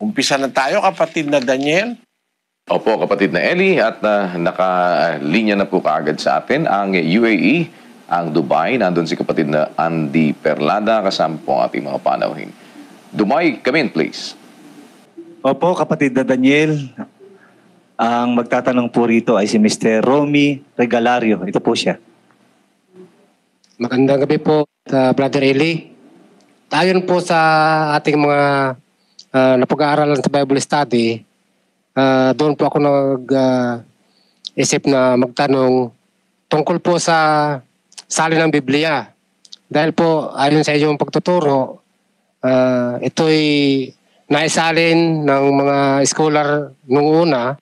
Umpisa na tayo, kapatid na Daniel. Opo, kapatid na Eli, at nakalinya na po kaagad sa atin ang UAE, ang Dubai. Nandun si kapatid na Andy Perlada, kasama po ang ating mga panauhin. Dubai, come in please. Opo, kapatid na Daniel. Ang magtatanong po rito ay si Mr. Romy Regalario. Ito po siya. Magandang gabi po, Brother Eli. Ayon po sa ating mga napag-aaralan sa Bible study, doon po ako nag-isip na magtanong tungkol po sa salin ng Biblia. Dahil po, ayon sa iyong pagtuturo, ito'y naisalin ng mga scholar nung una,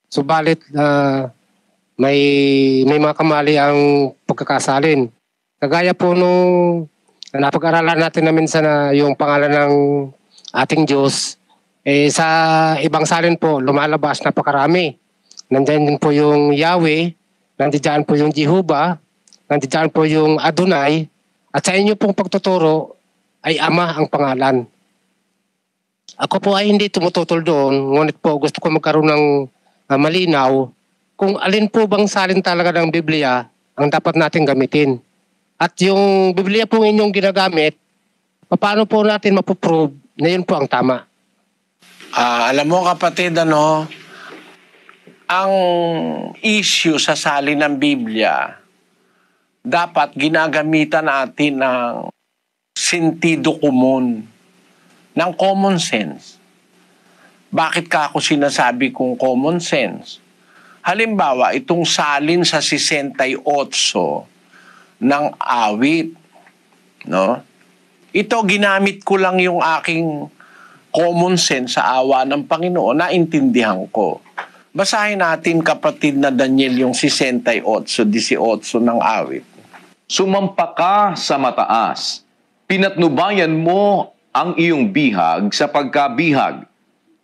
subalit may mga kamali ang pagkakasalin. Kagaya po nung napag-aralan natin na minsan na yung pangalan ng ating Diyos, sa ibang salin po, lumalabas napakarami. Nandiyan din po yung Yahweh, nandiyan po yung Jehovah, nandiyan po yung Adonai, at sa inyo pong pagtuturo ay Ama ang pangalan. Ako po ay hindi tumututol doon, ngunit po gusto ko magkaroon ng malinaw kung alin po bang salin talaga ng Biblia ang dapat natin gamitin. At yung Biblia po inyong ginagamit, paano po natin mapuprove na yun po ang tama? Alam mo kapatid, ang issue sa salin ng Biblia, dapat ginagamitan natin ng sentido komon, ng common sense. Bakit ka ako sinasabi kong common sense? Halimbawa, itong salin sa 68 ng awit, no? Ito, ginamit ko lang yung aking common sense sa awa ng Panginoon, naintindihan ko. Basahin natin, kapatid na Daniel, yung 68, 18 ng awit. Sumampa ka sa mataas, pinatnubayan mo ang iyong bihag sa pagkabihag.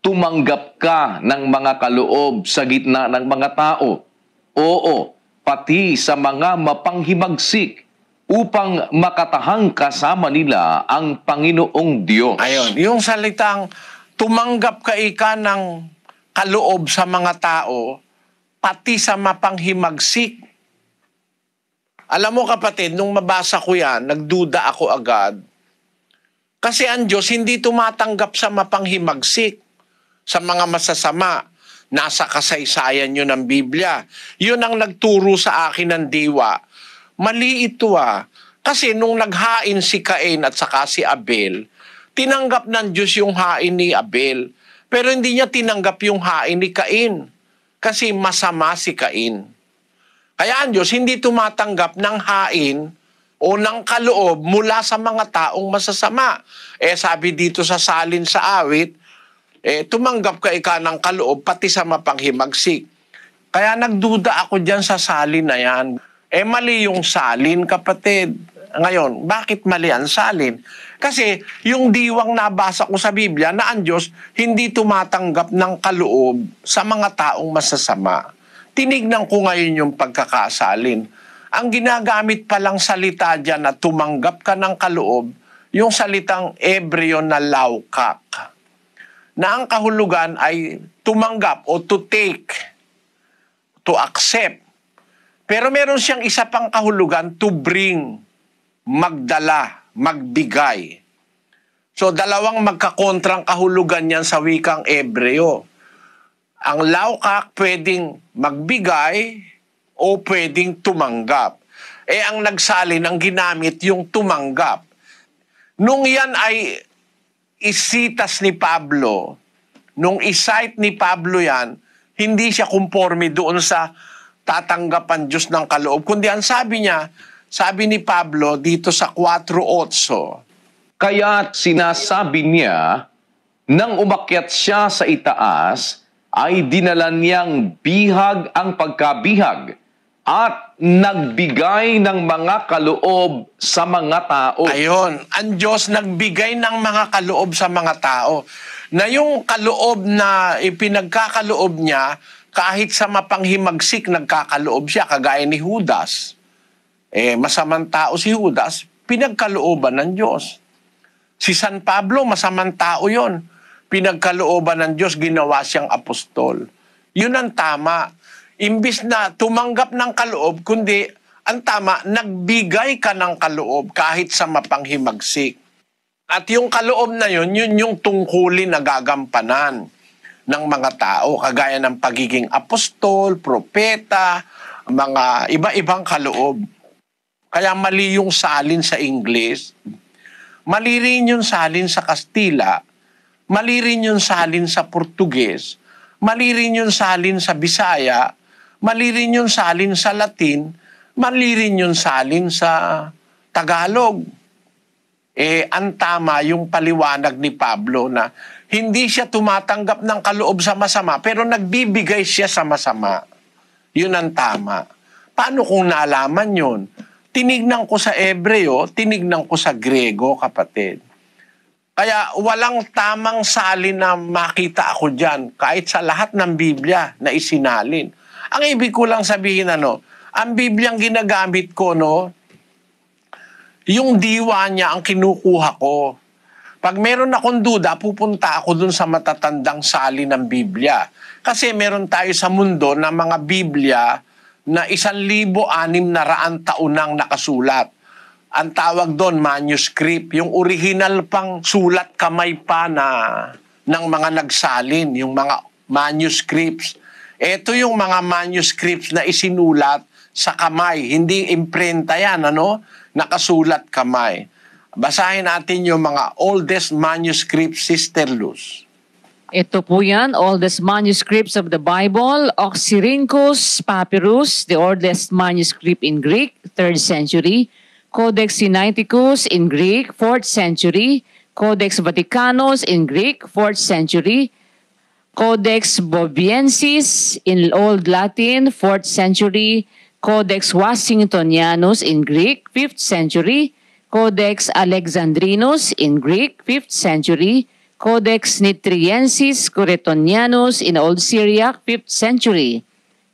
Tumanggap ka ng mga kaloob sa gitna ng mga tao. Oo, pati sa mga mapanghimagsik, upang makatahang kasama nila ang Panginoong Diyos. Ayon, yung salitang tumanggap ka ika ng kaloob sa mga tao, pati sa mapanghimagsik. Alam mo kapatid, nung mabasa ko yan, nagduda ako agad. Kasi ang Diyos hindi tumatanggap sa mapanghimagsik, sa mga masasama. Nasa kasaysayan yun ng Biblia. Yun ang nagturo sa akin ng diwa. Mali ito Kasi nung naghain si Cain at saka si Abel, tinanggap ng Diyos yung hain ni Abel. Pero hindi niya tinanggap yung hain ni Cain. Kasi masama si Cain. Kaya ang Diyos hindi tumatanggap ng hain o ng kaloob mula sa mga taong masasama. Sabi dito sa salin sa awit, tumanggap ka ika ng kaloob pati sa mapanghimagsik. Kaya nagduda ako dyan sa salin na yan. Mali yung salin, kapatid. Ngayon, bakit mali ang salin? Kasi yung diwang nabasa ko sa Biblia na ang Diyos hindi tumatanggap ng kaloob sa mga taong masasama. Tinignan ko ngayon yung pagkakasalin. Ang ginagamit palang salita dyan na tumanggap ka ng kaloob, yung salitang Hebreo na laukak, na ang kahulugan ay tumanggap o to take, to accept. Pero meron siyang isa pang kahulugan, to bring, magdala, magbigay. So dalawang magkakontrang kahulugan yan sa wikang Hebreo. Ang laukak pwedeng magbigay o pwedeng tumanggap. Ang nagsalin, ang ginamit yung tumanggap. Nung yan ay isitas ni Pablo, nung isite ni Pablo yan, hindi siya conforme doon sa tatanggapan Diyos ng kaloob. Kundi ang sabi niya, sabi ni Pablo dito sa 4:8, Kaya't sinasabi niya, nang umakyat siya sa itaas, ay dinala niyang bihag ang pagkabihag at nagbigay ng mga kaloob sa mga tao. Ayon, ang Diyos nagbigay ng mga kaloob sa mga tao. Na yung kaloob na ipinagkakaloob niya, kahit sa mapanghimagsik nagkakaloob siya, kagaya ni Judas. Masamang tao si Judas, pinagkalooban ng Diyos. Si San Pablo, masamang tao yon. pinagkalooban ng Diyos, ginawa siyang apostol. Yun ang tama. Imbis na tumanggap ng kaloob, kundi ang tama, nagbigay ka ng kaloob kahit sa mapanghimagsik. At yung kaloob na yun yung tungkulin na gagampanan ng mga tao, kagaya ng pagiging apostol, propeta, mga iba-ibang kaloob. Kaya mali yung salin sa Ingles, mali rin yung salin sa Kastila, mali rin yung salin sa Portuges, mali rin yung salin sa Bisaya, mali rin yung salin sa Latin, mali rin yung salin sa Tagalog. Ang tama yung paliwanag ni Pablo na hindi siya tumatanggap ng kaloob sa masama, pero nagbibigay siya sa masama. Yun ang tama. Paano kung nalaman yun? Tinignan ko sa Hebreo, tinignan ko sa Grego, kapatid. Kaya walang tamang salin na makita ako dyan, kahit sa lahat ng Biblia na isinalin. Ang ibig ko lang sabihin, ang Bibliang ginagamit ko, yung diwa niya ang kinukuha ko. Pag meron akong duda, pupunta ako dun sa matatandang salin ng Biblia. Kasi meron tayo sa mundo na mga Biblia na 1,600 taon nang nakasulat. Ang tawag doon, manuscript. Yung original pang sulat kamay pa ng mga nagsalin, yung mga manuscripts. Ito yung mga manuscripts na isinulat sa kamay. Hindi imprenta yan, nakasulat kamay. Basahin natin yung mga oldest manuscripts, Sister Luz. Ito po yan, oldest manuscripts of the Bible, Oxyrhynchus Papyrus, the oldest manuscript in Greek, 3rd century. Codex Sinaiticus in Greek, 4th century. Codex Vaticanus in Greek, 4th century. Codex Boviensis in Old Latin, 4th century. Codex Washingtonianus in Greek, 5th century. Codex Alexandrinus in Greek, 5th century. Codex Nitriensis Curetonianus in Old Syriac, 5th century.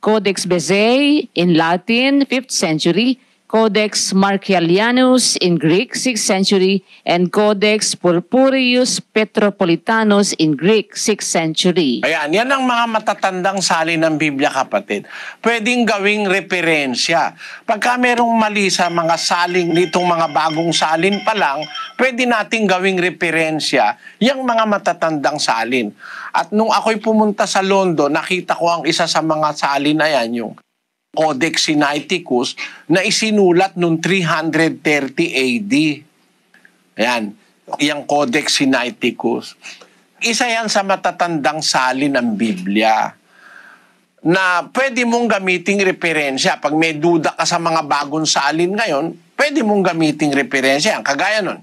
Codex Bezae in Latin, 5th century. Codex Marcialianus in Greek, 6th century, and Codex Purpureus Petropolitanus in Greek, 6th century. Ayan, yan ang mga matatandang salin ng Biblia, kapatid. Pwedeng gawing referensya. Pagka merong mali sa mga saling nitong mga bagong salin pa lang, pwede nating gawing referensya yung mga matatandang salin. At nung ako'y pumunta sa London, nakita ko ang isa sa mga salin na yan, yung Codex Sinaiticus, na isinulat noong 330 AD. Ayan, yung Codex Sinaiticus. Isa yan sa matatandang salin ng Biblia na pwede mong gamiting referensya. Pag may duda ka sa mga bagong salin ngayon, pwede mong gamiting referensya. Kagaya nun,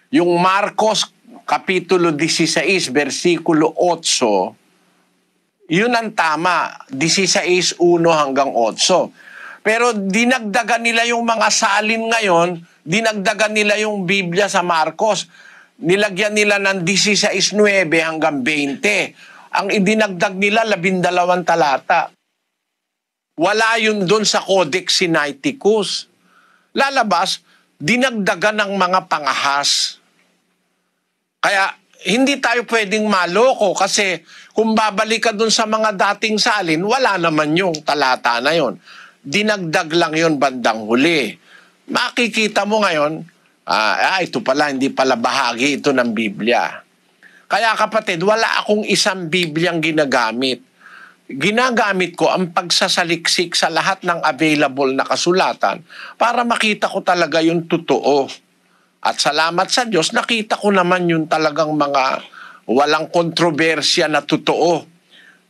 yung Marcos Kapitulo 16, versikulo 8, yun ang tama, 16:1 hanggang 8. Pero dinagdagan nila yung mga salin ngayon, dinagdagan nila yung Biblia sa Marcos. Nilagyan nila ng 16:9 hanggang 20. Ang idinagdag nila, 12 talata. Wala yun doon sa Codex Sinaiticus. Lalabas, dinagdagan ng mga pangahas. Kaya, hindi tayo pwedeng maloko kasi kung babalik ka dun sa mga dating salin, wala naman yung talata na yon. Dinagdag lang yon bandang huli. Makikita mo ngayon, ito pala, hindi pala bahagi ito ng Biblia. Kaya kapatid, wala akong isang Bibliang ginagamit. Ginagamit ko ang pagsasaliksik sa lahat ng available na kasulatan para makita ko talaga yung totoo. At salamat sa Diyos, nakita ko naman yung talagang mga walang kontrobersya na totoo.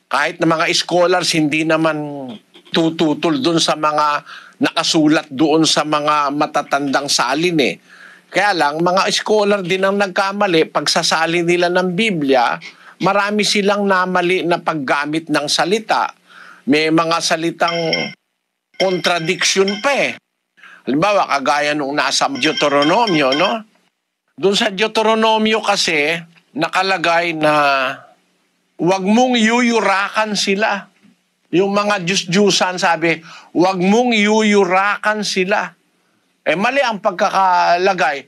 Kahit na mga scholars hindi naman tututol doon sa mga nakasulat doon sa mga matatandang salin eh. Kaya lang, mga scholar din ang nagkamali, pagsasalin nila ng Biblia, marami silang namali na paggamit ng salita. May mga salitang contradiction pa eh. Halimbawa, kagaya nung nasa Deuteronomio, Doon sa Deuteronomio kasi, nakalagay na huwag mong yuyurakan sila. Yung mga Diyos-Diyusan sabi, huwag mong yuyurakan sila. Mali ang pagkakalagay.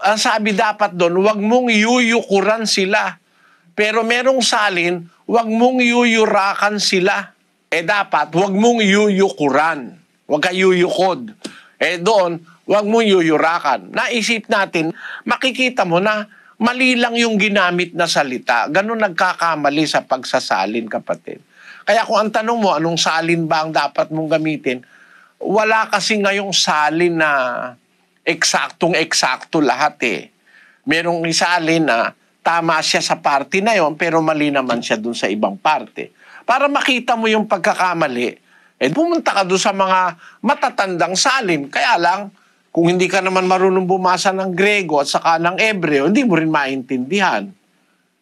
Ang sabi dapat doon, huwag mong yuyukuran sila. Pero merong salin, wag mong yuyurakan sila. Dapat, wag mong yuyukuran. Wag ka yuyukod. Doon, wag mong yuyurakan. Naisip natin, makikita mo na mali lang yung ginamit na salita. Ganun nagkakamali sa pagsasalin, kapatid. Kaya kung ang tanong mo, anong salin ba ang dapat mong gamitin? Wala kasi ngayong salin na eksaktong-eksakto lahat Merong isalin na tama siya sa parte na yon pero mali naman siya dun sa ibang parte. Para makita mo yung pagkakamali, pumunta ka dun sa mga matatandang salin. Kaya lang, kung hindi ka naman marunong bumasa ng Grego at saka ng Ebreo, hindi mo rin maintindihan.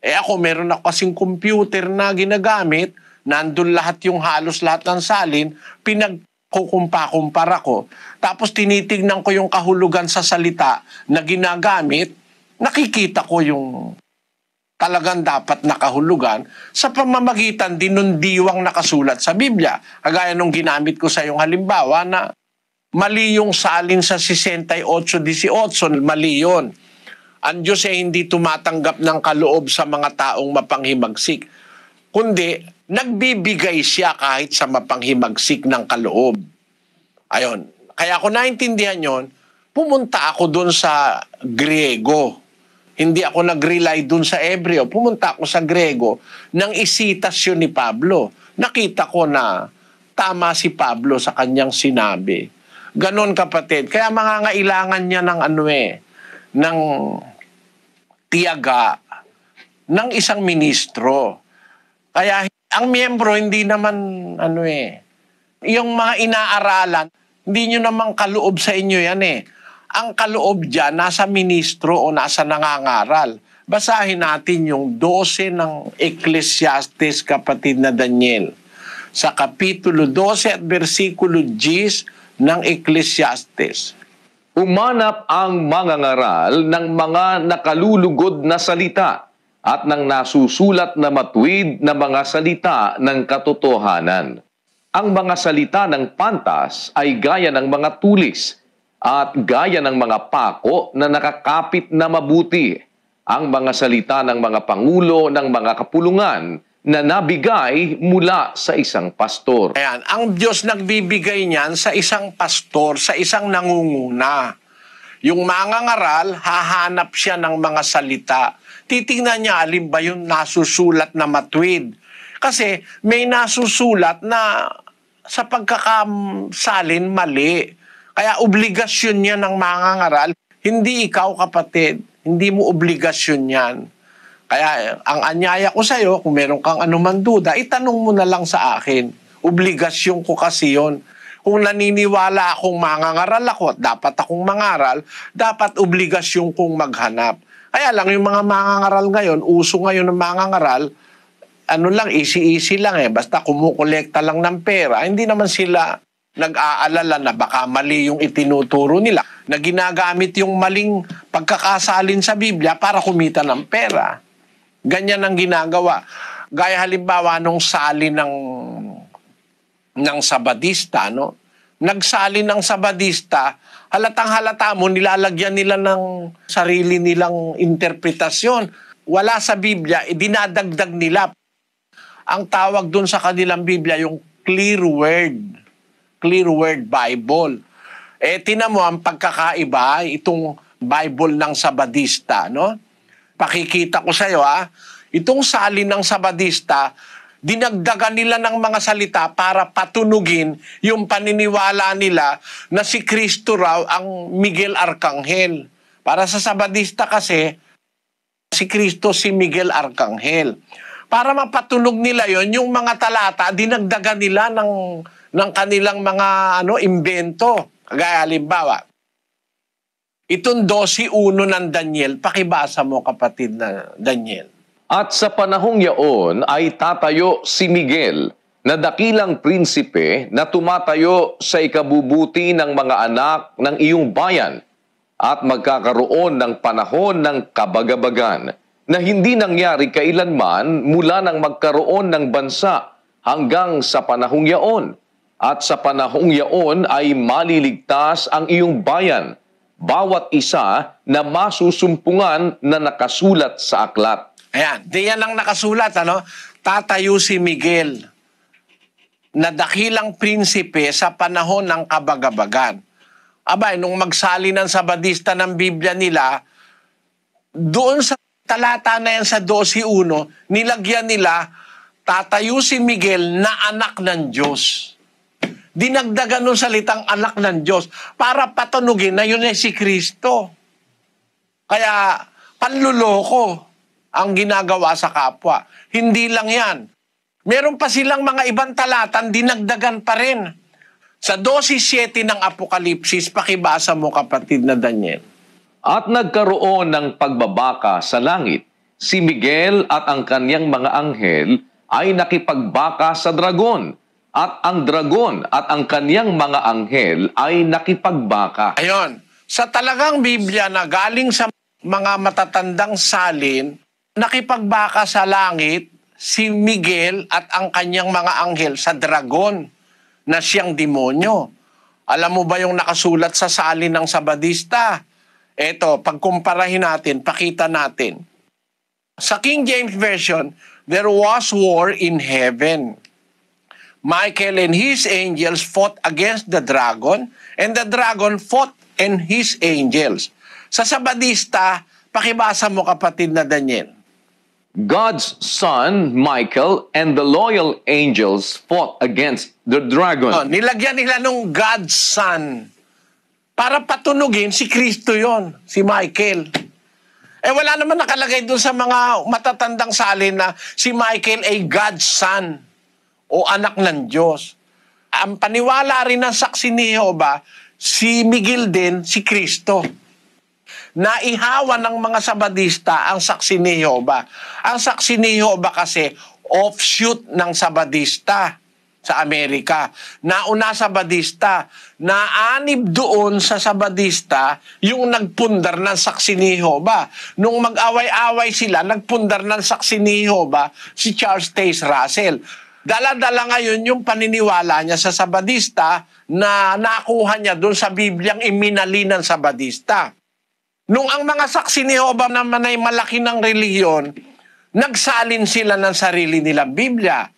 Ako, meron ako kasing computer na ginagamit, nandun lahat yung halos lahat ng salin, pinagkukumpa-kumpara ko, tapos tinitignan ko yung kahulugan sa salita na ginagamit, nakikita ko yung talagang dapat nakahulugan sa pamamagitan din ng diwang nakasulat sa Biblia. Kagaya nung ginamit ko sa yung halimbawa na mali yung salin sa 68:18, mali yun. Ang Diyos hindi tumatanggap ng kaloob sa mga taong mapanghimagsik, kundi nagbibigay siya kahit sa mapanghimagsik ng kaloob. Ayon. Kaya ako naintindihan yon, pumunta ako dun sa Griego. Hindi ako nag-rely dun sa Ebreo. Pumunta ako sa Grego nang isitasyon ni Pablo. Nakita ko na tama si Pablo sa kanyang sinabi. Ganon, kapatid. Kaya mangangailangan niya ng ng tiyaga ng isang ministro. Kaya ang miyembro hindi naman yung mga inaaralan, hindi nyo naman kaloob sa inyo yan Ang kaloob dyan, nasa ministro o nasa nangangaral. Basahin natin yung 12 ng Ecclesiastes, kapatid na Daniel. Sa Kapitulo 12 at versikulo 10 ng Ecclesiastes. Umanap ang mangangaral ng mga nakalulugod na salita at ng nasusulat na matuwid na mga salita ng katotohanan. Ang mga salita ng pantas ay gaya ng mga tulis at gaya ng mga pako na nakakapit na mabuti, ang mga salita ng mga pangulo ng mga kapulungan na nabigay mula sa isang pastor. Ayan, ang Diyos nagbibigay niyan sa isang pastor, sa isang nangunguna. Yung mangangaral, hahanap siya ng mga salita. Titingnan niya, alin ba yung nasusulat na matuwid? Kasi may nasusulat na sa pagkakasalin mali. Kaya obligasyon niya ng mangangaral, hindi ikaw, kapatid, hindi mo obligasyon yan. Kaya ang anyaya ko sa'yo, kung meron kang anuman duda, itanong mo na lang sa akin. Obligasyon ko kasi yon. Kung naniniwala akong mangangaral ako at dapat akong mangaral, dapat obligasyon kong maghanap. Kaya lang yung mga mangangaral ngayon, uso ngayon ng mangangaral, easy-easy lang basta kumukolekta lang ng pera, hindi naman sila nag-aalala na baka mali yung itinuturo nila, na ginagamit yung maling pagkakasalin sa Biblia para kumita ng pera. Ganyan ang ginagawa. Gaya halimbawa nung sali ng Sabadista, Nagsali ng Sabadista, halatang-halata mo, nilalagyan nila ng sarili nilang interpretasyon. Wala sa Biblia, dinadagdag nila. Ang tawag dun sa kanilang Biblia, yung clear word Bible. Tingnan mo ang pagkakaiba, itong Bible ng Sabadista, Pakikita ko sa iyo, itong salin ng Sabadista, dinagdagan nila ng mga salita para patunugin yung paniniwala nila na si Kristo raw ang Miguel Arcangel. Para sa Sabadista kasi, si Kristo si Miguel Arcangel. Para mapatunog nila yon, yung mga talata, dinagdagan nila ng kanilang mga imbento. Kagaya halimbawa, itong 12:1 ng Daniel, pakibasa mo, kapatid na Daniel. At sa panahong yaon ay tatayo si Miguel, na dakilang prinsipe na tumatayo sa ikabubuti ng mga anak ng iyong bayan, at magkakaroon ng panahon ng kabagabagan na hindi nangyari kailanman mula nang magkaroon ng bansa hanggang sa panahong yaon. At sa panahong yaon ay maliligtas ang iyong bayan, bawat isa na masusumpungan na nakasulat sa aklat. Ayan, diyan lang nakasulat, ano? Tatayo si Miguel na dakilang prinsipe sa panahon ng kabagabagan. Abay, nung magsali ng Sabadista ng Biblia nila, doon sa talata na yan sa 12:1, nilagyan nila, tatayo si Miguel na anak ng Diyos. Dinagdagan ng salitang anak ng Diyos para patunugin na yun ay si Kristo. Kaya panluloko ang ginagawa sa kapwa. Hindi lang yan. Meron pa silang mga ibang talatan, dinagdagan pa rin. Sa 12:7 ng Apokalipsis, pakibasa mo kapatid na Daniel. At nagkaroon ng pagbabaka sa langit. Si Miguel at ang kanyang mga anghel ay nakipagbaka sa dragon. At ang dragon at ang kanyang mga anghel ay nakipagbaka. Ayon, sa talagang Biblia na galing sa mga matatandang salin, nakipagbaka sa langit si Miguel at ang kanyang mga anghel sa dragon na siyang demonyo. Alam mo ba yung nakasulat sa salin ng Sabadista? Eto, pagkumparahin natin, pakita natin. Sa King James Version, there was war in heaven. Michael and his angels fought against the dragon, and the dragon fought and his angels. Sa Sabadista, pakibasa mo kapatid na Daniel. God's son, Michael, and the loyal angels fought against the dragon. Oh, nilagyan nila nung God's son para patunugin si Kristo yon, si Michael. Eh wala naman nakalagay doon sa mga matatandang salin na si Michael ay God's son o anak ng Diyos. Ang paniwala rin ng saksi ni Jehovah, si Miguel din, si Kristo. Naihawa ng mga Sabadista ang saksi ni Jehovah. Ang saksi ni Jehovah kasi offshoot ng Sabadista sa Amerika. Nauna Sabadista, naanib doon sa Sabadista yung nagpundar ng saksi ni Jehovah. Nung mag-away-away sila, nagpundar ng saksi ni Jehovah si Charles Taze Russell. Dala-dala ngayon yung paniniwala niya sa Sabadista na nakuha niya doon sa Bibliang iminali ng Sabadista. Nung ang mga saksi ni Jehovah naman ay malaki ng relihiyon, nagsalin sila ng sarili nilang Biblia.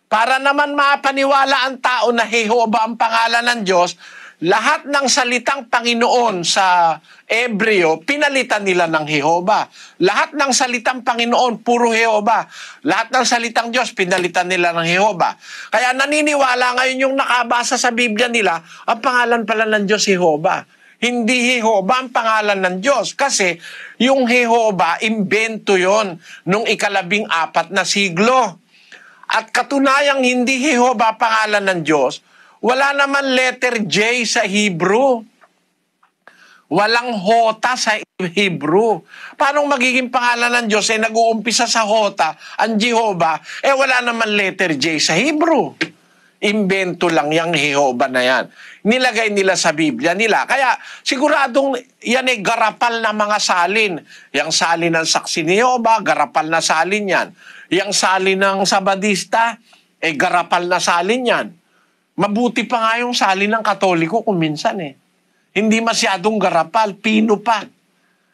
Para naman mapaniwala ang tao na Jehovah ang pangalan ng Diyos, lahat ng salitang Panginoon sa Ebreo, pinalitan nila ng Jehovah. Lahat ng salitang Panginoon, puro Jehovah. Lahat ng salitang Diyos, pinalitan nila ng Jehovah. Kaya naniniwala ngayon yung nakabasa sa Biblia nila, ang pangalan pala ng Diyos, Jehovah. Hindi Jehovah ang pangalan ng Diyos. Kasi yung Jehovah, imbento yon nung 14 na siglo. At katunayang hindi Jehovah pangalan ng Diyos, wala naman letter J sa Hebrew. Walang hota sa Hebrew. Paano magiging pangalan ng Diyos ay nag-uumpisa sa hota, ang Jehovah, wala naman letter J sa Hebrew. Imbento lang yung Jehovah na yan. Nilagay nila sa Biblia nila. Kaya siguradong yan ay garapal na mga salin. Yang salin ng saksi ni Jehovah, garapal na salin yan. Yang salin ng Sabadista, garapal na salin yan. Mabuti pa nga yung salin ng Katoliko kung minsan Hindi masyadong garapal, pino pa.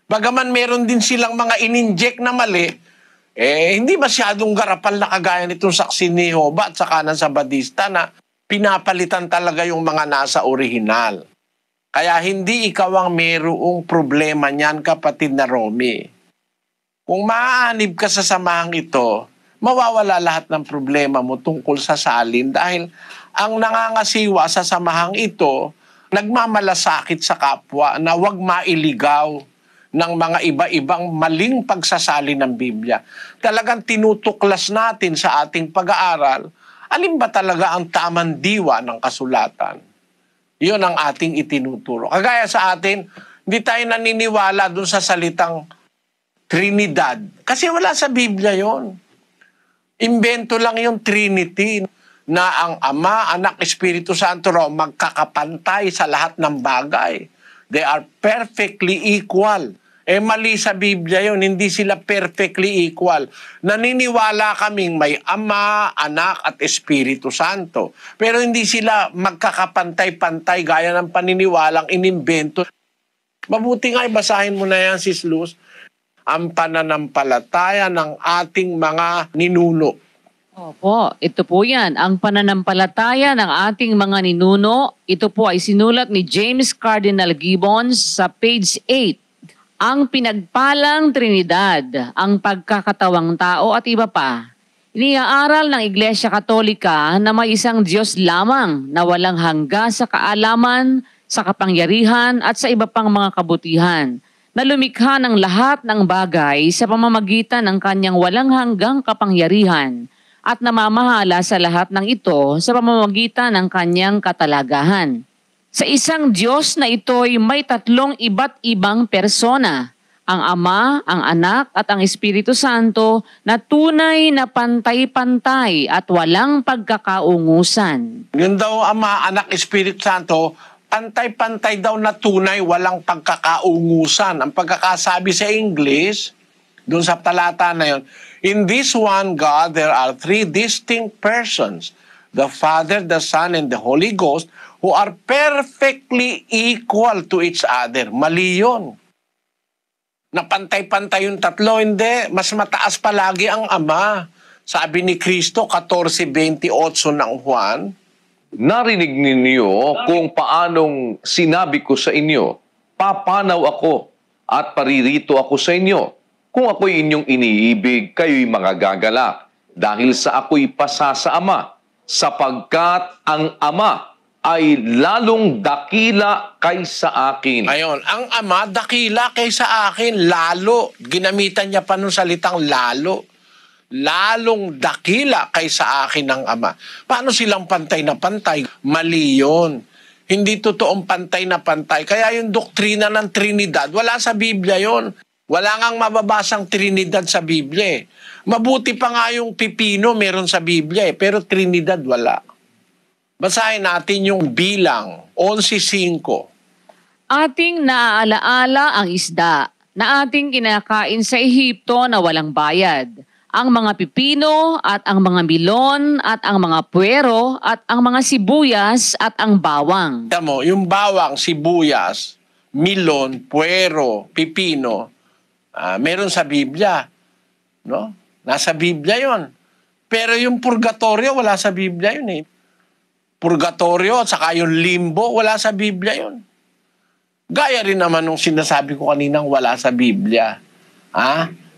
Bagaman meron din silang mga in-inject na mali, hindi masyadong garapal na kagaya nitong saksi ni Jehovah at saka ng Sabadista na pinapalitan talaga yung mga nasa orihinal. Kaya hindi ikaw ang mayroong problema niyan, kapatid na Romy. Kung maaanib ka sa samahang ito, mawawala lahat ng problema mo tungkol sa salin dahil ang nangangasiwa sa samahang ito, nagmamalasakit sa kapwa na huwag mailigaw ng mga iba-ibang maling pagsasali ng Biblia. Talagang tinutuklas natin sa ating pag-aaral, alin ba talaga ang tamang diwa ng kasulatan? Yun ang ating itinuturo. Kagaya sa atin, hindi tayo naniniwala dun sa salitang Trinidad. Kasi wala sa Biblia yon. Imbento lang yung Trinity na ang Ama, Anak, Espiritu Santo raw magkakapantay sa lahat ng bagay. They are perfectly equal. Mali sa Biblia yun, hindi sila perfectly equal. Naniniwala kaming may Ama, Anak, at Espiritu Santo. Pero hindi sila magkakapantay-pantay gaya ng paniniwalang inimbento. Mabuti nga, basahin mo na yan, Sis Luz. ang pananampalataya ng ating mga ninuno. Opo, ito po yan. Ang pananampalataya ng ating mga ninuno, ito po ay sinulat ni James Cardinal Gibbons sa page 8. Ang pinagpalang Trinidad, ang pagkakatawang tao at iba pa. Iniaaral ng Iglesia Katolika na may isang Diyos lamang na walang hangga sa kaalaman, sa kapangyarihan at sa iba pang mga kabutihan, na lumikha ng lahat ng bagay sa pamamagitan ng kanyang walang hanggang kapangyarihan at namamahala sa lahat ng ito sa pamamagitan ng kanyang katalagahan. Sa isang Diyos na ito'y may tatlong iba't ibang persona, ang Ama, ang Anak at ang Espiritu Santo na tunay na pantay-pantay at walang pagkakaungusan. Yun daw Ama, Anak, Espiritu Santo, pantay-pantay daw na tunay, walang pagkakaungusan. Ang pagkakasabi sa English, doon sa talata na yun, in this one God, there are three distinct persons, the Father, the Son, and the Holy Ghost, who are perfectly equal to each other. Mali yun. Na pantay-pantay yung tatlo, hindi. Mas mataas palagi ang Ama. Sabi ni Kristo, 14:28 ng Juan, Narinig ninyo kung paanong sinabi ko sa inyo, papanaw ako at paririto ako sa inyo. Kung ako'y inyong iniibig, kayo'y magagagalak dahil sa ako'y pasa sa Ama, sapagkat ang Ama ay lalong dakila kaysa akin. Ayon, ang Ama dakila kaysa akin, lalo. Ginamitan niya pa nung salitang lalo. Lalong dakila kaysa akin ng Ama. Paano silang pantay na pantay? Mali yun. Hindi totoong pantay na pantay. Kaya yung doktrina ng Trinidad, wala sa Biblia yon. Wala ngang mababasang Trinidad sa Biblia. Mabuti pa nga yung pipino meron sa Biblia, pero Trinidad wala. Basahin natin yung bilang, 11:5. Ating naaalaala ang isda na ating kinakain sa Ehipto na walang bayad, ang mga pipino at ang mga milon at ang mga puwero at ang mga sibuyas at ang bawang. Tignan mo, yung bawang, sibuyas, milon, puwero, pipino, meron sa Biblia. No? Nasa Biblia yon. Pero yung purgatorio, wala sa Biblia yun eh. Purgatorio, saka yung limbo, wala sa Biblia yon. Gaya rin naman nung sinasabi ko kaninang wala sa Biblia.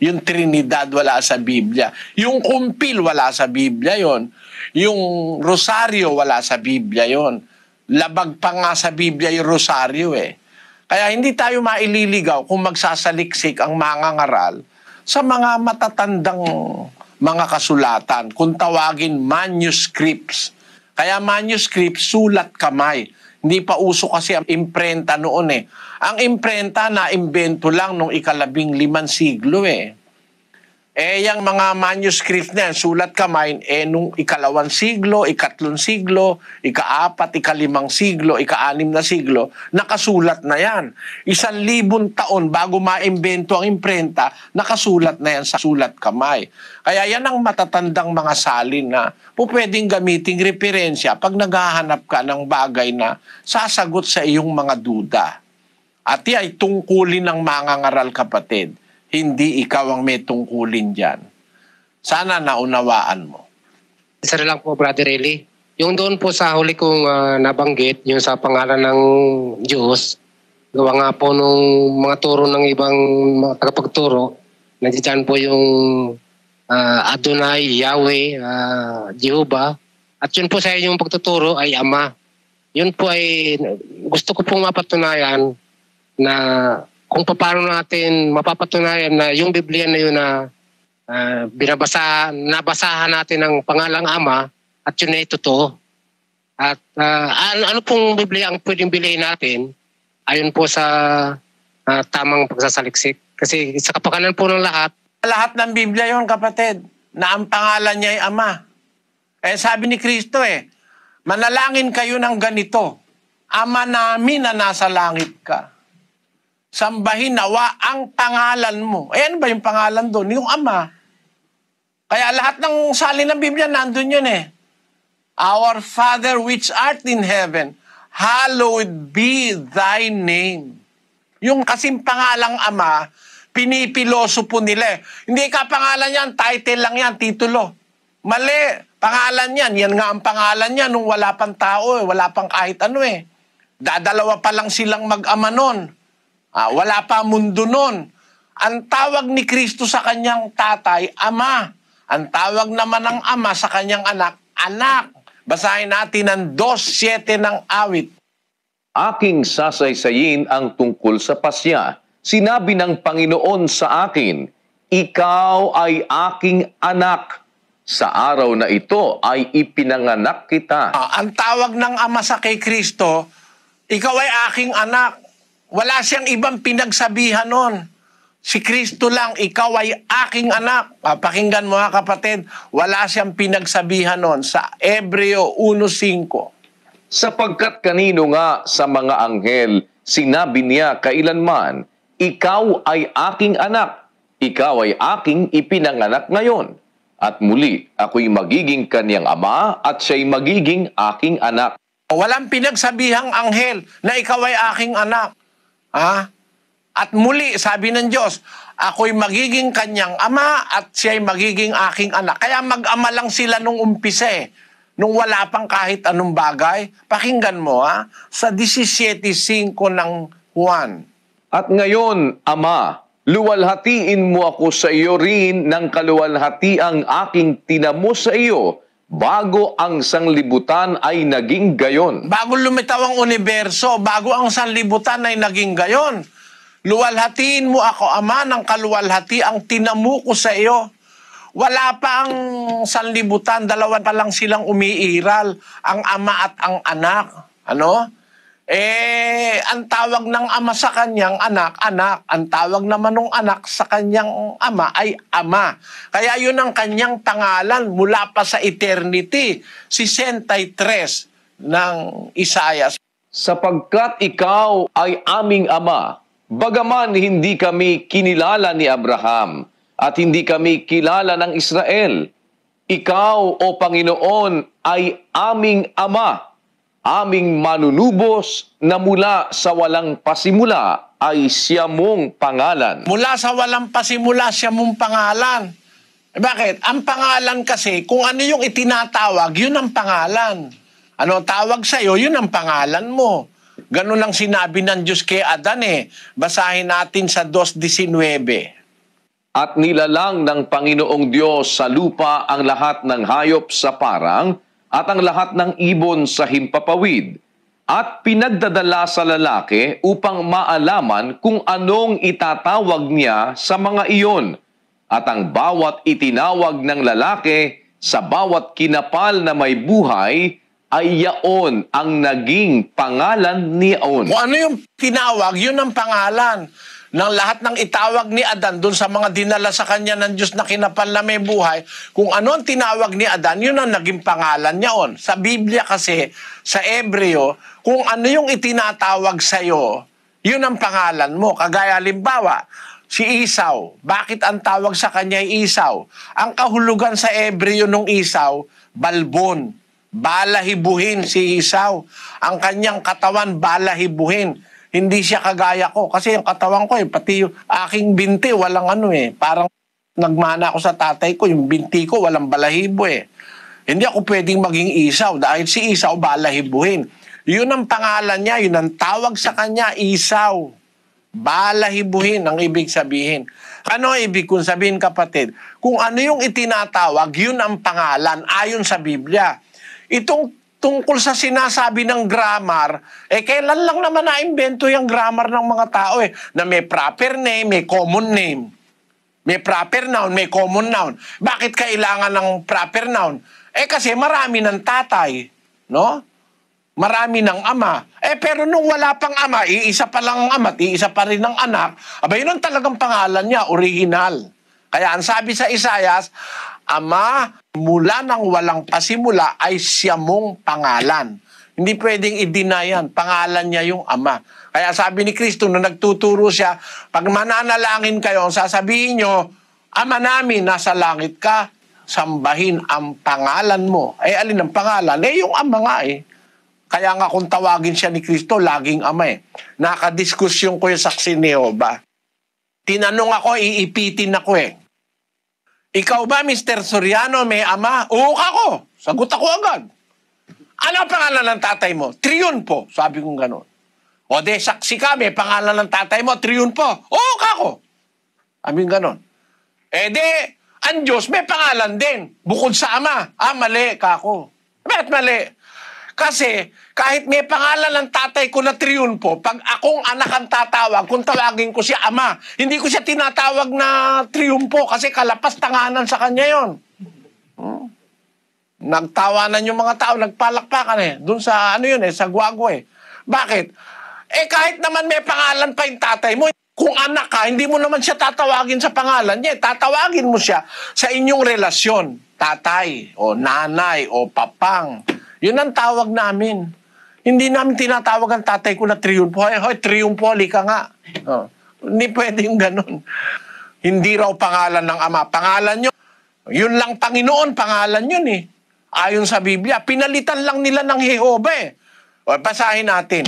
Yung Trinidad wala sa Biblia. Yung kumpil wala sa Biblia yon. Yung rosaryo wala sa Biblia yon. Labag pa nga sa Biblia yung rosaryo eh. Kaya hindi tayo maililigaw kung magsasaliksik ang mangangaral sa mga matatandang mga kasulatan. Kung tawagin manuscripts. Kaya manuscripts, sulat kamay. Hindi pa uso kasi ang imprenta noon eh. Ang imprenta na imbento lang nung 15 siglo eh. Yung mga manuscript na yan, sulat kamay, nung 2 siglo, 3 siglo, 4, 5 siglo, 6 na siglo, nakasulat na yan. 1,000 taon bago maimbento ang imprenta, nakasulat na yan sa sulat kamay. Kaya yan ang matatandang mga salin na pwedeng gamiting referensya pag naghahanap ka ng bagay na sasagot sa iyong mga duda. At yan ay tungkulin ng mangangaral, kapatid. Hindi ikaw ang may tungkulin dyan. Sana naunawaan mo. Isa na lang po, Brother Eli. Yung doon po sa huli kong nabanggit, yung sa pangalan ng Diyos, gawa nga po nung mga turo ng ibang mga tagapagturo, nandiyan po yung Adonai, Yahweh, Jehovah. At yun po sa yung pagtuturo ay Ama. Yun po ay gusto ko pong mapatunayan na kung paano natin mapapatunayan na yung Biblia na yun na nabasahan natin ng pangalang Ama at yun ay totoo. At ano pong Biblia ang pwedeng bilhin natin ayon po sa tamang pagsasaliksik. Kasi sa kapakanan po ng lahat ng Biblia yon, kapatid, na ang pangalan niya ay Ama. Sabi ni Kristo manalangin kayo ng ganito, Ama namin na nasa langit ka. Sambahin nawa ang pangalan mo. Ano ba yung pangalan doon? Yung Ama. Kaya lahat ng salin ng Biblia nandun yun Our Father which art in heaven, hallowed be thy name. Yung kasing pangalang Ama, Pinipiloso po nila eh. Hindi ka pangalan yan, title lang yan, titulo. Mali, pangalan yan. Yan nga ang pangalan yan nung wala pang tao eh, wala pang kahit ano eh. Dadalawa pa lang silang mag-ama nun. Wala pa mundo nun. Ang tawag ni Kristo sa kanyang tatay, Ama. Ang tawag naman ng Ama sa kanyang anak, Anak. Basahin natin ang 2:7 ng awit. Aking sasaysayin ang tungkol sa pasya. Sinabi ng Panginoon sa akin, ikaw ay aking anak. Sa araw na ito ay ipinanganak kita. Ang tawag ng Ama sa kay Kristo, ikaw ay aking anak. Wala siyang ibang pinagsabihan nun. Si Kristo lang, ikaw ay aking anak. Pakinggan mo ha kapatid, wala siyang pinagsabihan nun sa Hebreo 1:5. Sapagkat kanino nga sa mga anghel, sinabi niya kailanman, ikaw ay aking anak, ikaw ay aking ipinanganak ngayon. At muli, ako'y magiging kanyang ama at siya'y magiging aking anak. Walang pinagsabihang anghel na ikaw ay aking anak. At muli, sabi ng Diyos, ako'y magiging kanyang ama at siya'y magiging aking anak. Kaya mag-ama lang sila nung umpisa eh. Nung wala pang kahit anong bagay. Pakinggan mo sa 17:5 ng Juan. At ngayon, Ama, luwalhatiin mo ako sa iyo rin ng kaluwalhatiang aking tinamo sa iyo bago ang sanglibutan ay naging gayon. Bago lumitaw ang universo, bago ang sanlibutan ay naging gayon. Luwalhatiin mo ako, Ama, ng kaluwalhati ang tinamo ko sa iyo. Wala pa ang sanlibutan, dalawa pa lang silang umiiral, ang ama at ang anak. Ang tawag ng ama sa kanyang anak, anak. Ang tawag naman ng anak sa kanyang ama ay ama. Kaya yun ang kanyang pangalan mula pa sa eternity, 63 ng Isaiah. Sapagkat ikaw ay aming ama, bagaman hindi kami kinilala ni Abraham at hindi kami kilala ng Israel. Ikaw, O Panginoon, ay aming ama, aming manunubos na mula sa walang pasimula ay siya mong pangalan. Mula sa walang pasimula siya mong pangalan. Bakit? Ang pangalan kasi, kung ano yung itinatawag, yun ang pangalan. Ano tawag sa'yo, yun ang pangalan mo. Ganun lang sinabi ng Diyos kay Adan eh. Basahin natin sa 2:19. At nilalang ng Panginoong Diyos sa lupa ang lahat ng hayop sa parang at ang lahat ng ibon sa himpapawid. At pinagdadala sa lalaki upang maalaman kung anong itatawag niya sa mga iyon. At ang bawat itinawag ng lalaki sa bawat kinapal na may buhay ay yaon ang naging pangalan niyaon. Kung ano yung tinawag, yun ang pangalan. Ng lahat ng itawag ni Adan doon sa mga dinala sa kanya ng Diyos na kinapal na may buhay, kung ano ang tinawag ni Adan, yun ang naging pangalan niyaon. Sa Biblia kasi, sa Hebreo, kung ano yung itinatawag sa'yo, yun ang pangalan mo. Kagaya halimbawa, si Esau. Bakit ang tawag sa kanya ay Esau? Ang kahulugan sa Hebreo nung Esau, balbon. Balahibuhin si Esau. Ang kanyang katawan, balahibuhin. Hindi siya kagaya ko. Kasi yung katawan ko pati yung aking binti, walang parang nagmana ako sa tatay ko, yung binti ko, walang balahibo Hindi ako pwedeng maging Esau dahil si Esau balahibuhin. Yun ang pangalan niya, yun ang tawag sa kanya, Esau. Balahibuhin ang ibig sabihin. Ano ibig kong sabihin, kapatid? Kung ano yung itinatawag, yun ang pangalan ayon sa Biblia. Itong tungkol sa sinasabi ng grammar, kailan lang naman na-invento yung grammar ng mga tao na may proper name, may common name. May proper noun, may common noun. Bakit kailangan ng proper noun? Kasi marami ng tatay, no? Marami ng ama. Pero nung wala pang ama, iisa pa lang ang ama, iisa pa rin ang anak, yun ang talagang pangalan niya, original. Kaya ang sabi sa Isaiah, Ama, mula nang walang pasimula ay siya mong pangalan. Hindi pwedeng i-deny yan. Pangalan niya yung Ama. Kaya sabi ni Kristo, nung nagtuturo siya, pag mananalangin kayo, sasabihin nyo, Ama namin, nasa langit ka, sambahin ang pangalan mo. Alin ang pangalan? Yung Ama nga Kaya nga kung tawagin siya ni Kristo, laging Ama Nakadiskusyon ko yung saksi ni Jehovah. Tinanong ako, iipitin ako eh. Ikaw ba, Mr. Soriano, may ama? Oo, ako. Sagot ako agad. Ano ang pangalan ng tatay mo? Triunfo. Sabi kong gano'n. O de, saksi ka, may pangalan ng tatay mo, Triunfo. Oo, kako. Sabi kong gano'n. Eh de, ang Diyos may pangalan din. Bukod sa ama. Mali, kako. Bakit mali? Kasi kahit may pangalan ng tatay ko na Triunfo, pag akong anak ang tatawag, kung tawagin ko siya ama, hindi ko siya tinatawag na Triunfo kasi kalapas tanganan sa kanya yon. Nagtawanan yung mga tao, nagpalakpakan eh. Doon sa ano yun eh, sa Guago eh. Bakit? Eh kahit naman may pangalan pa yung tatay mo, kung anak ka, hindi mo naman siya tatawagin sa pangalan niya. Tatawagin mo siya sa inyong relasyon. Tatay, o nanay, o papang. Yun ang tawag namin. Hindi namin tinatawag ang tatay ko na Triunfo. Hoy, Triunfo, lika nga. Hindi pwede yung ganun. Hindi raw pangalan ng ama. Pangalan nyo, yun lang Panginoon, pangalan yun eh. Ayon sa Biblia, pinalitan lang nila ng Jehova eh. O, basahin natin.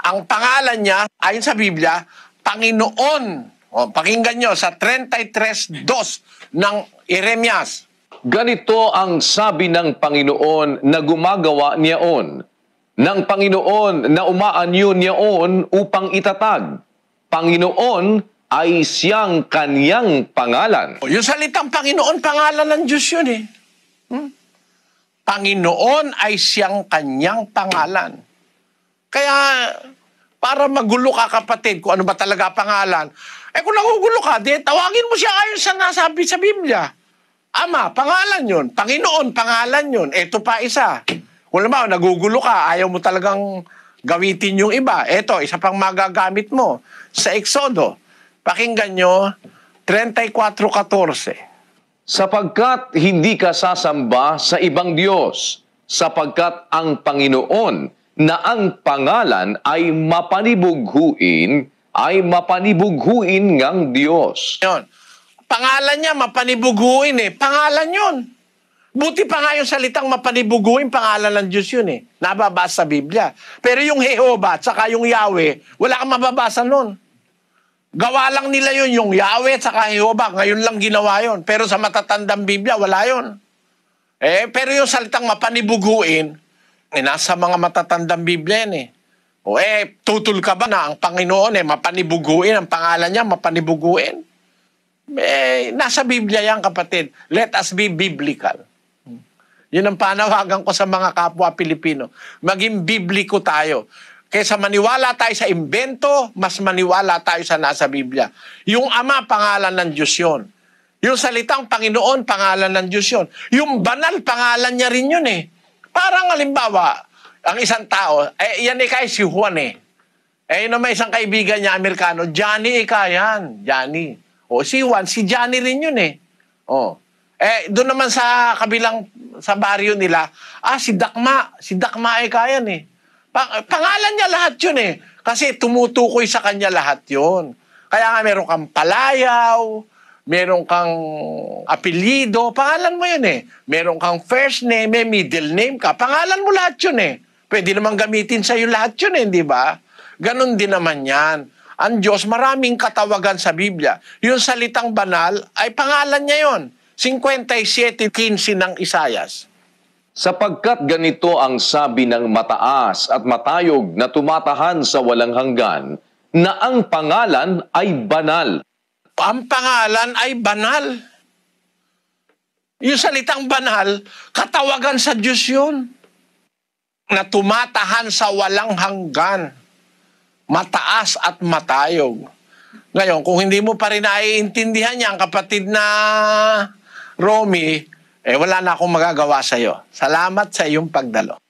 Ang pangalan niya, ayon sa Biblia, Panginoon. O, pakinggan nyo sa 33:2 ng Jeremias. Ganito ang sabi ng Panginoon na gumagawa niyaon, ng Panginoon na umaanyo niyaon upang itatag. Panginoon ay siyang kaniyang pangalan. O, yung salitang Panginoon, pangalan ng Diyos yun eh. Panginoon ay siyang kanyang pangalan. Kaya, para magulo ka kapatid, kung ano ba talaga pangalan, kung nagugulo ka, tawagin mo siya ayon sa nasabi sa Biblia. Ama, pangalan yun. Panginoon, pangalan yun. Ito pa isa. Kung naman, nagugulo ka, ayaw mo talagang gawitin yung iba. Ito, isa pang magagamit mo. Sa Exodo, pakinggan nyo, 34:14. Sapagkat hindi ka sasamba sa ibang Diyos, sapagkat ang Panginoon na ang pangalan ay mapanibughuin ngang Diyos. Yun. Pangalan niya, mapanibuguin eh. Pangalan yun. Buti pa nga yung salitang mapanibuguin, pangalan ng Diyos yun eh. Nababasa sa Biblia. Pero yung Jehovah at saka yung Yahweh, wala kang mababasa nun. Gawa lang nila yun, yung Yahweh at saka Jehovah. Ngayon lang ginawa yun. Pero sa matatandang Biblia, wala yun. Pero yung salitang mapanibuguin, nasa mga matatandang Biblia yan eh. Tutul ka ba na ang Panginoon mapanibuguin, ang pangalan niya mapanibuguin? Nasa Biblia yan, kapatid. Let us be biblical. Yun ang panawagan ko sa mga kapwa Pilipino. Maging bibliko tayo. Kaysa maniwala tayo sa imbento, mas maniwala tayo sa nasa Biblia. Yung Ama, pangalan ng Diyos yun. Yung salitang Panginoon, pangalan ng Diyos yun. Yung banal, pangalan niya rin yun eh. Parang halimbawa, ang isang tao, yan kay si Juan eh. Yun naman isang kaibigan niya, Amerikano, Johnny yan. Johnny. Si Juan, si Johnny rin yun eh. Doon naman sa kabilang, sa baryo nila, si Dakma. Si Dakma yan eh. Pangalan niya lahat yun eh. Kasi tumutukoy sa kanya lahat yun. Kaya nga meron kang palayaw, meron kang apelyido, pangalan mo yun eh. Meron kang first name, middle name ka, pangalan mo lahat yun eh. Pwede naman gamitin sa'yo lahat yun eh, di ba? Ganon din naman yan. Ang Diyos, maraming katawagan sa Biblia. Yung salitang banal, ay pangalan niya yun. 57:15 ng Isayas. Sapagkat ganito ang sabi ng mataas at matayog na tumatahan sa walang hanggan, na ang pangalan ay banal. Ang pangalan ay banal. Yung salitang banal, katawagan sa Diyos yun. Na tumatahan sa walang hanggan. Mataas at matayog. Ngayon, kung hindi mo pa rin naiintindihan yan, kapatid na Romy, wala na akong magagawa sa'yo. Salamat sa iyong pagdalo.